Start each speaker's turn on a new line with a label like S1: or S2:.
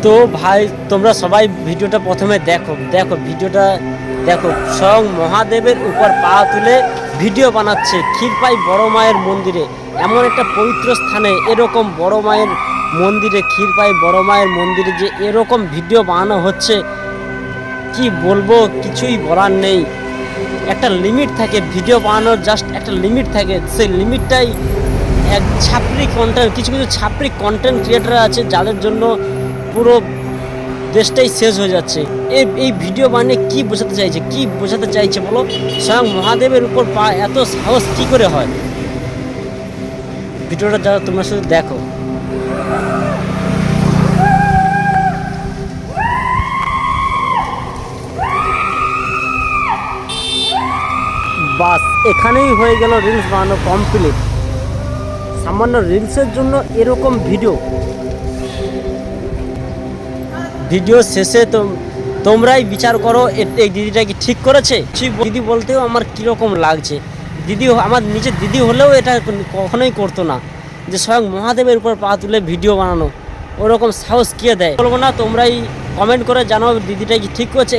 S1: তো ভাই তোমরা সবাই ভিডিওটা প্রথমে দেখো ভিডিওটা দেখো। স্বয়ং মহাদেবের উপর পা তুলে ভিডিও বানাচ্ছে ক্ষীরপাই বড় মায়ের মন্দিরে। এমন একটা পবিত্র স্থানে এরকম বড় মায়ের মন্দিরে, ক্ষীরপাই বড় মায়ের মন্দিরে যে এরকম ভিডিও বানানো হচ্ছে, কি বলবো, কিছুই বলার নেই। একটা লিমিট থাকে ভিডিও বানানোর, জাস্ট একটা লিমিট থাকে, সেই লিমিটটাই এক ছাপরি কন্টেন্ট, কিছু কিছু ছাপরি কন্টেন্ট ক্রিয়েটার আছে যাদের জন্য পুরো দেশটাই শেষ হয়ে যাচ্ছে। এই ভিডিও বানিয়ে কি বোঝাতে চাইছে বলো? স্বয়ং মহাদেবের উপর পা এত সাহস কি করে হয়? ভিডিওটা যারা তোমরা শুধু দেখো। বাস এখানেই হয়ে গেল রিলস বানানো কমপ্লিট। সামান্য রিলসের জন্য এরকম ভিডিও শেষে তোমরাই বিচার করো এই দিদিটা কি ঠিক করেছে। দিদি বলতেও আমার কীরকম লাগছে। আমার নিজের দিদি হলেও এটা কখনোই করতো না, যে স্বয়ং মহাদেবের উপর পা তুলে ভিডিও বানানো। ওরকম সাহস কে দেয় বলবো না, তোমরাই কমেন্ট করে জানাও দিদিটা কি ঠিক করেছে।